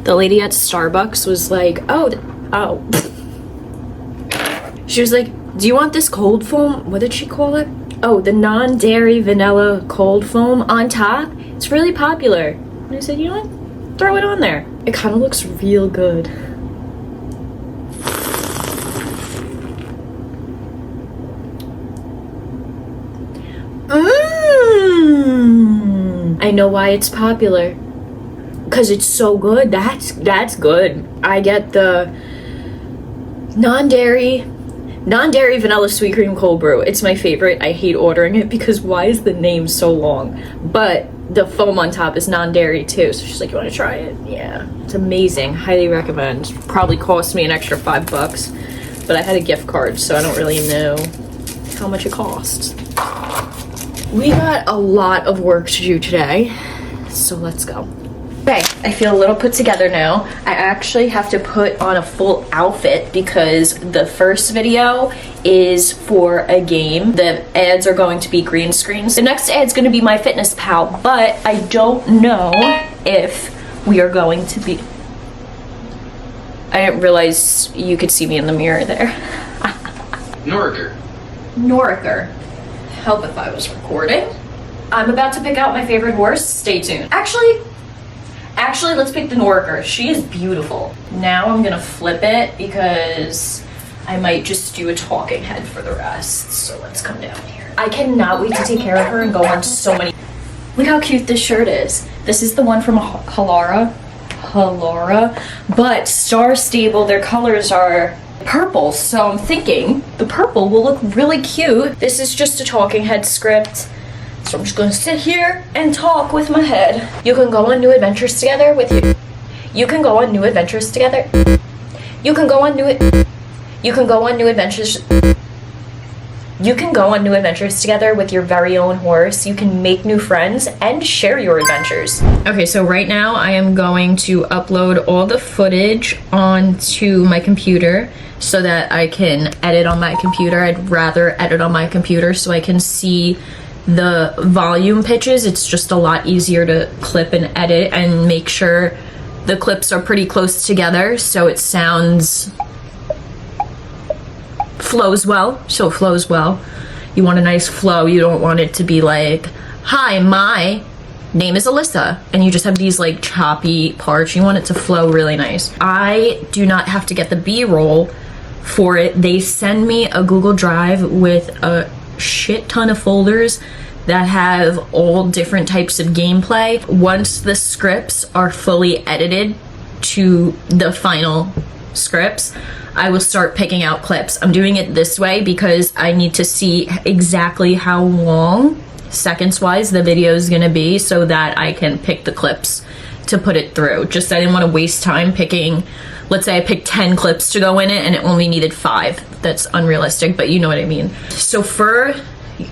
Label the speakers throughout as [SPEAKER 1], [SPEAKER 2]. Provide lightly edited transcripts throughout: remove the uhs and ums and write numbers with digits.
[SPEAKER 1] The lady at Starbucks was like, oh. She was like, do you want this cold foam? What did she call it? Oh, the non-dairy vanilla cold foam on top. It's really popular. And I said, you know what? Throw it on there. It kind of looks real good. I know why it's popular. Because it's so good. That's good. I get the non-dairy vanilla sweet cream cold brew. It's my favorite. I hate ordering it because why is the name so long? But the foam on top is non-dairy too. So she's like, you want to try it? Yeah. It's amazing. Highly recommend. Probably cost me an extra $5, but I had a gift card, so I don't really know how much it costs. We got a lot of work to do today, so let's go. Okay, I feel a little put together now. I actually have to put on a full outfit because the first video is for a game. The ads are going to be green screens. The next ad's going to be MyFitnessPal, but I don't know if we are going to be... I didn't realize you could see me in the mirror there. Noriker. Help if I was recording. I'm about to pick out my favorite horse. Stay tuned. Actually, let's pick the Noriker. She is beautiful. Now I'm gonna flip it because I might just do a talking head for the rest. So let's come down here. I cannot wait to take care of her and go on so many. Look how cute this shirt is. This is the one from Halara, but Star Stable, their colors are purple, so I'm thinking the purple will look really cute. This is just a talking head script, so I'm just gonna sit here and talk with my head. You can go on new adventures together with you. You can go on new adventures together. You can go on new adventures. You can go on new adventures together with your very own horse. You can make new friends and share your adventures. Okay, so right now I am going to upload all the footage onto my computer so that I can edit on my computer. I'd rather edit on my computer so I can see the volume pitches. It's just a lot easier to clip and edit and make sure the clips are pretty close together so it flows well. You want a nice flow. You don't want it to be like, hi, my name is Alyssa, and you just have these like choppy parts. You want it to flow really nice. I do not have to get the B-roll for it. They send me a Google Drive with a shit ton of folders that have all different types of gameplay. Once the scripts are fully edited to the final scripts, I will start picking out clips. I'm doing it this way because I need to see exactly how long, seconds wise, the video is gonna be so that I can pick the clips to put it through. Just I didn't want to waste time picking, let's say I picked 10 clips to go in it and it only needed 5. That's unrealistic, but you know what I mean. So for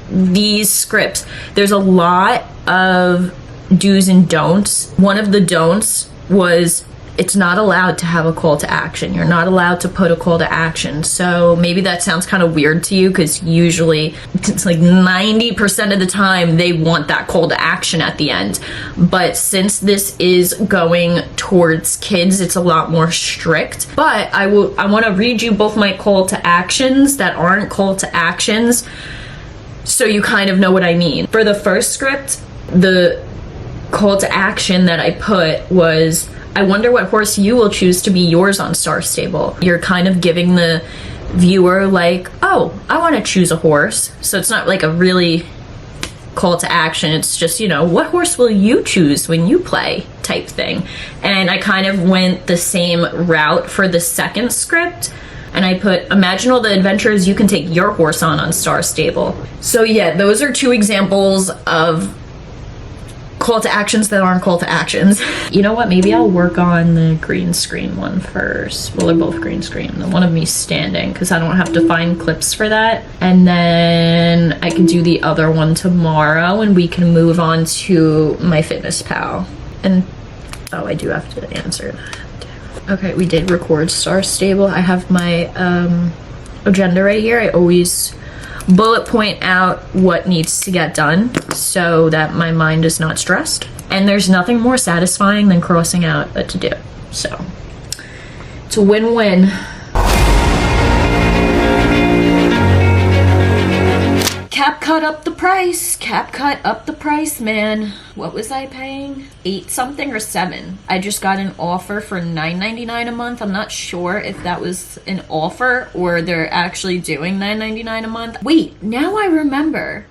[SPEAKER 1] these scripts, there's a lot of do's and don'ts. One of the don'ts was it's not allowed to have a call to action. You're not allowed to put a call to action. So maybe that sounds kind of weird to you because usually it's like 90% of the time they want that call to action at the end. But since this is going towards kids, it's a lot more strict. But I want to read you both my call to actions that aren't call to actions so you kind of know what I mean. For the first script, the call to action that I put was, I wonder what horse you will choose to be yours on Star Stable. You're kind of giving the viewer like, oh, I want to choose a horse. So it's not like a really call to action. It's just, you know, what horse will you choose when you play type thing. And I kind of went the same route for the second script. And I put, imagine all the adventures you can take your horse on Star Stable. So yeah, those are 2 examples of call to actions that aren't call to actions. You know what, maybe I'll work on the green screen one first. Well, they're both green screen. The one of me standing, because I don't have to find clips for that. And then I can do the other one tomorrow and we can move on to MyFitnessPal. And, oh, I do have to answer that. Okay, we did record Star Stable. I have my agenda right here. I always bullet point out what needs to get done so that my mind is not stressed. And there's nothing more satisfying than crossing out a to-do. So it's a win-win. CapCut up the price. CapCut up the price, man. What was I paying? 8 something or 7? I just got an offer for $9.99 a month. I'm not sure if that was an offer or they're actually doing $9.99 a month. Wait, now I remember.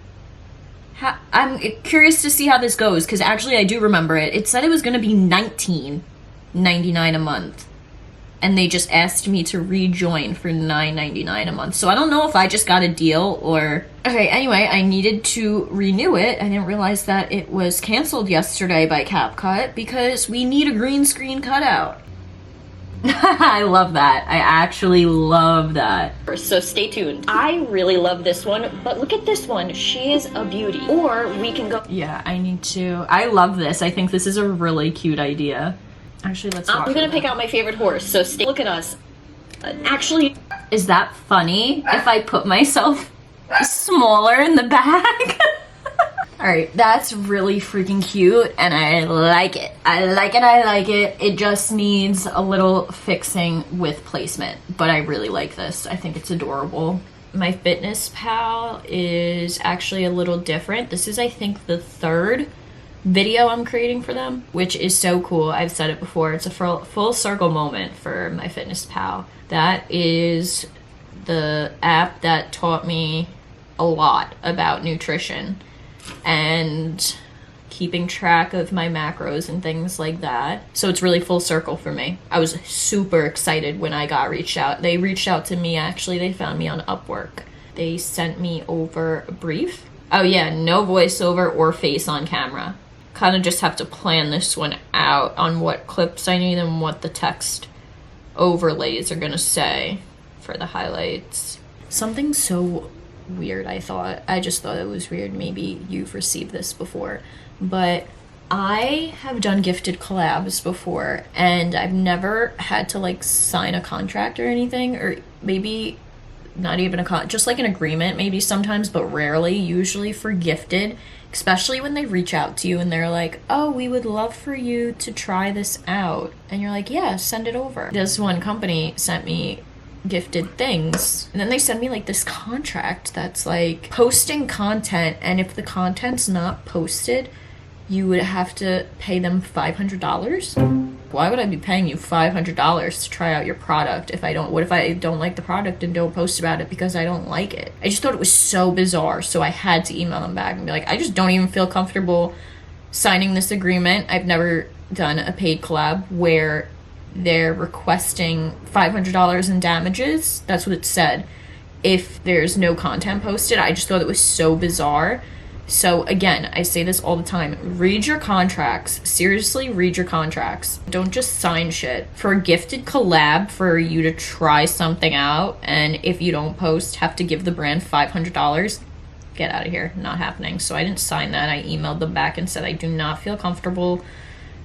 [SPEAKER 1] I'm curious to see how this goes, because actually I do remember it. It said it was going to be $19.99 a month. And they just asked me to rejoin for $9.99 a month. So I don't know if I just got a deal or... Okay, anyway, I needed to renew it. I didn't realize that it was canceled yesterday by CapCut because we need a green screen cutout. I love that. I actually love that. So stay tuned. I really love this one, but look at this one. She is a beauty. Or we can go... Yeah, I need to... I love this. I think this is a really cute idea. Actually, let's I'm gonna pick out my favorite horse, so look at us. Actually, is that funny if I put myself smaller in the back? Alright, that's really freaking cute, and I like it. I like it, I like it. It just needs a little fixing with placement, but I really like this. I think it's adorable. My Fitness Pal is actually a little different. This is, I think, the 3rd video I'm creating for them, which is so cool. I've said it before, it's a full circle moment for My Fitness Pal. That is the app that taught me a lot about nutrition and keeping track of my macros and things like that. So it's really full circle for me. I was super excited when I got reached out. They reached out to me, actually. They found me on Upwork. They sent me over a brief. Oh yeah, no voiceover or face on camera. Kind of just have to plan this one out on what clips I need and what the text overlays are gonna say for the highlights. Something so weird, I just thought it was weird. Maybe you've received this before, but I have done gifted collabs before and I've never had to like sign a contract or anything, or maybe not even a just like an agreement maybe sometimes, but rarely. Usually for gifted, especially when they reach out to you and they're like, oh, we would love for you to try this out, and you're like, yeah, send it over. This one company sent me gifted things, and then they send me like this contract that's like posting content, and if the content's not posted, you would have to pay them $500. Why would I be paying you $500 to try out your product if I don't? What if I don't like the product and don't post about it because I don't like it? I just thought it was so bizarre, so I had to email them back and be like, I just don't even feel comfortable signing this agreement. I've never done a paid collab where they're requesting $500 in damages. That's what it said. If there's no content posted, I just thought it was so bizarre. So again, I say this all the time, read your contracts. Seriously, read your contracts. Don't just sign shit. For a gifted collab, for you to try something out, and if you don't post, have to give the brand $500, get out of here. Not happening. So I didn't sign that. I emailed them back and said I do not feel comfortable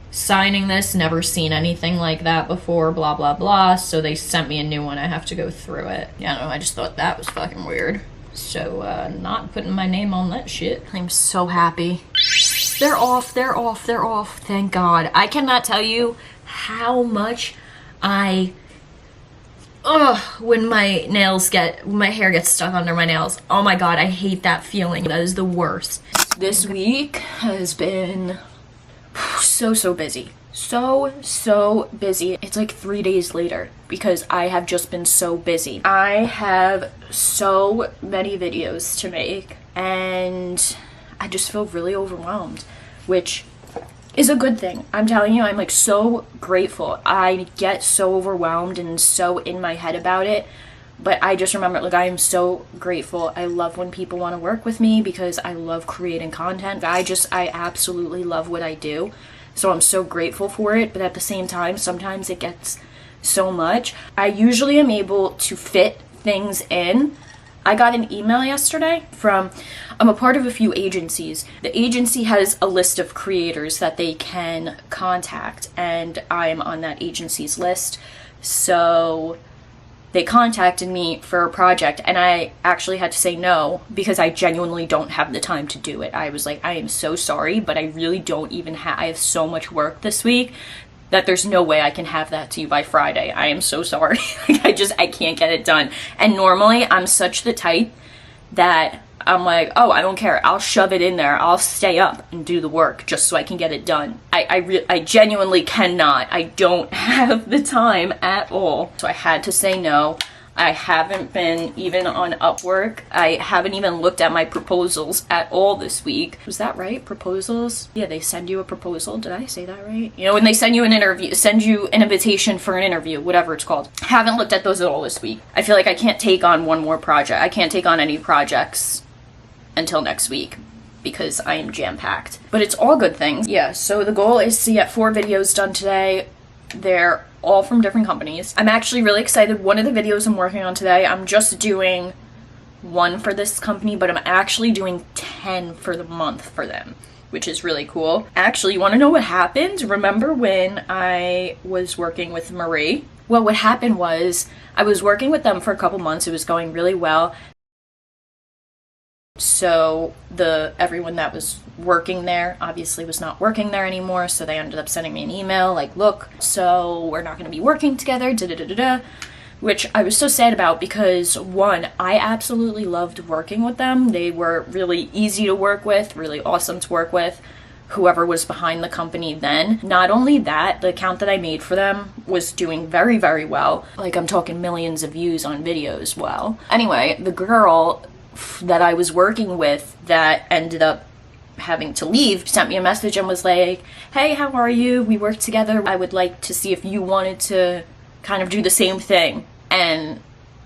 [SPEAKER 1] signing this, never seen anything like that before, blah blah blah. So they sent me a new one. I have to go through it. Yeah, I don't know, I just thought that was fucking weird. So, not putting my name on that shit. I'm so happy. They're off, they're off, they're off. Thank God. I cannot tell you how much when my hair gets stuck under my nails. Oh my God, I hate that feeling. That is the worst. This week has been so busy. So busy. It's like 3 days later because I have just been so busy. I have so many videos to make and I just feel really overwhelmed, which is a good thing. I'm telling you, I'm like so grateful. I get so overwhelmed and so in my head about it, but I just remember, like, I am so grateful. I love when people want to work with me because I love creating content. I absolutely love what I do. So I'm so grateful for it, but at the same time, sometimes it gets so much. I usually am able to fit things in. I got an email yesterday from, I'm a part of a few agencies. The agency has a list of creators that they can contact, and I'm on that agency's list. So they contacted me for a project, and I actually had to say no because I genuinely don't have the time to do it. I was like, I am so sorry, but I really don't even I have so much work this week that there's no way I can have that to you by Friday. I am so sorry. I can't get it done. And normally I'm such the type that I'm like, oh, I don't care. I'll shove it in there. I'll stay up and do the work just so I can get it done. I genuinely cannot. I don't have the time at all. So I had to say no. I haven't been even on Upwork. I haven't even looked at my proposals at all this week. Was that right? Proposals? Yeah, they send you a proposal. Did I say that right? You know, when they send you an interview, send you an invitation for an interview, whatever it's called. Haven't looked at those at all this week. I feel like I can't take on one more project. I can't take on any projects until next week because I am jam-packed. But it's all good things. Yeah, so the goal is to get 4 videos done today. They're all from different companies. I'm actually really excited. One of the videos I'm working on today, I'm just doing 1 for this company, but I'm actually doing 10 for the month for them, which is really cool. Actually, you want to know what happened? Remember when I was working with Marie? Well, what happened was I was working with them for a couple months. It was going really well. So everyone that was working there obviously was not working there anymore, so they ended up sending me an email like, look, so we're not going to be working together, which I was so sad about because, one, I absolutely loved working with them. They were really easy to work with, really awesome to work with, whoever was behind the company then. Not only that, the account that I made for them was doing very, very well. Like, I'm talking millions of views on videos. Well, anyway, the girl that I was working with that ended up having to leave sent me a message and was like, hey, how are you? We work together. I would like to see if you wanted to kind of do the same thing. And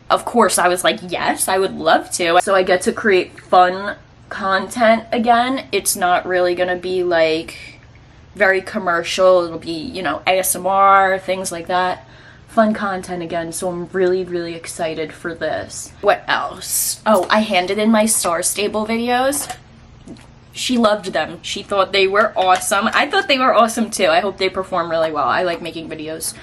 [SPEAKER 1] of course I was like, yes, I would love to. So I get to create fun content again. It's not really gonna be like very commercial. It'll be, you know, ASMR, things like that. Fun content again, so I'm really, really excited for this. What else? Oh, I handed in my Star Stable videos. She loved them. She thought they were awesome. I thought they were awesome too. I hope they perform really well. I like making videos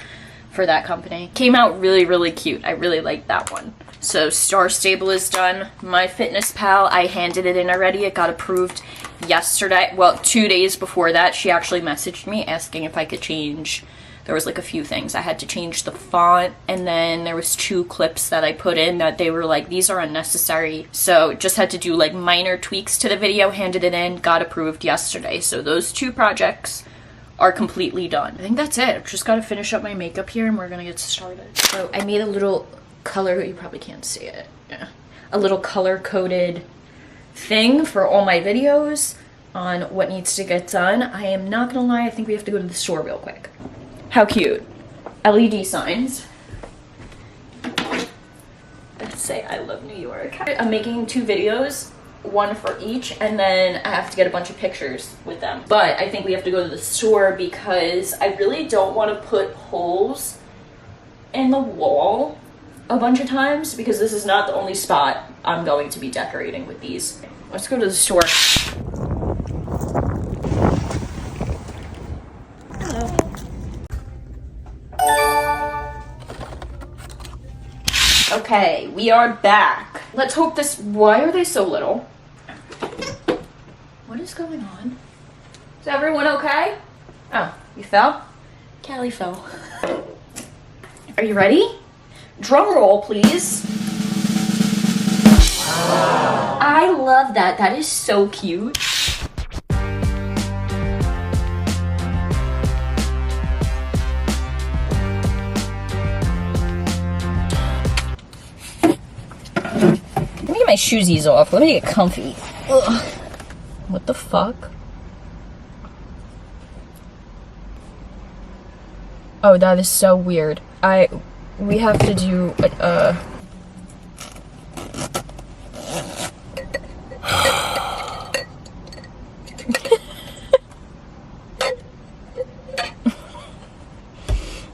[SPEAKER 1] for that company. Came out really, really cute. I really like that one. So Star Stable is done. My Fitness Pal, I handed it in already. It got approved yesterday. Well, 2 days before that, she actually messaged me asking if I could change. There was like a few things. I had to change the font, and then there was 2 clips that I put in that they were like, these are unnecessary. So just had to do like minor tweaks to the video, handed it in, got approved yesterday. So those 2 projects are completely done. I think that's it. I've just got to finish up my makeup here and we're gonna get started. So I made a little color, you probably can't see it. Yeah. A little color-coded thing for all my videos on what needs to get done. I am not gonna lie, I think we have to go to the store real quick. How cute. LED signs that say I love New York. I'm making 2 videos, 1 for each, and then I have to get a bunch of pictures with them. But I think we have to go to the store because I really don't want to put holes in the wall a bunch of times because this is not the only spot I'm going to be decorating with these. Let's go to the store. Okay, we are back. Let's hope this, why are they so little? What is going on? Is everyone okay? Oh, you fell? Callie fell. Are you ready? Drum roll, please. I love that. That is so cute. Let me get my shoesies off. Let me get comfy. Ugh. What the fuck? Oh, that is so weird. We have to do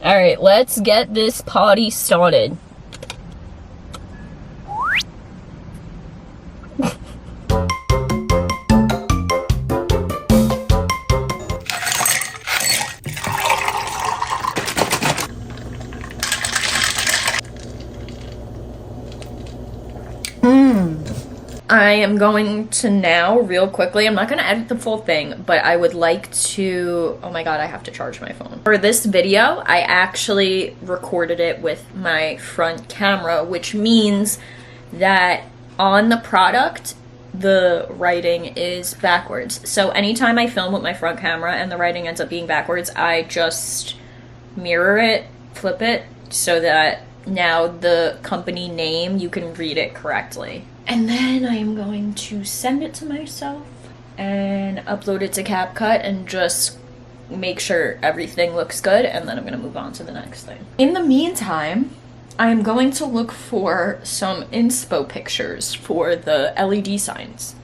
[SPEAKER 1] all right, let's get this party started. I am going to now, real quickly, I'm not going to edit the full thing, but I would like to, oh my god, I have to charge my phone. For this video, I actually recorded it with my front camera, which means that on the product, the writing is backwards. So anytime I film with my front camera and the writing ends up being backwards, I just mirror it, flip it, so that now the company name, you can read it correctly. And then I am going to send it to myself and upload it to CapCut and just make sure everything looks good, and then I'm going to move on to the next thing. In the meantime, I'm going to look for some inspo pictures for the LED signs.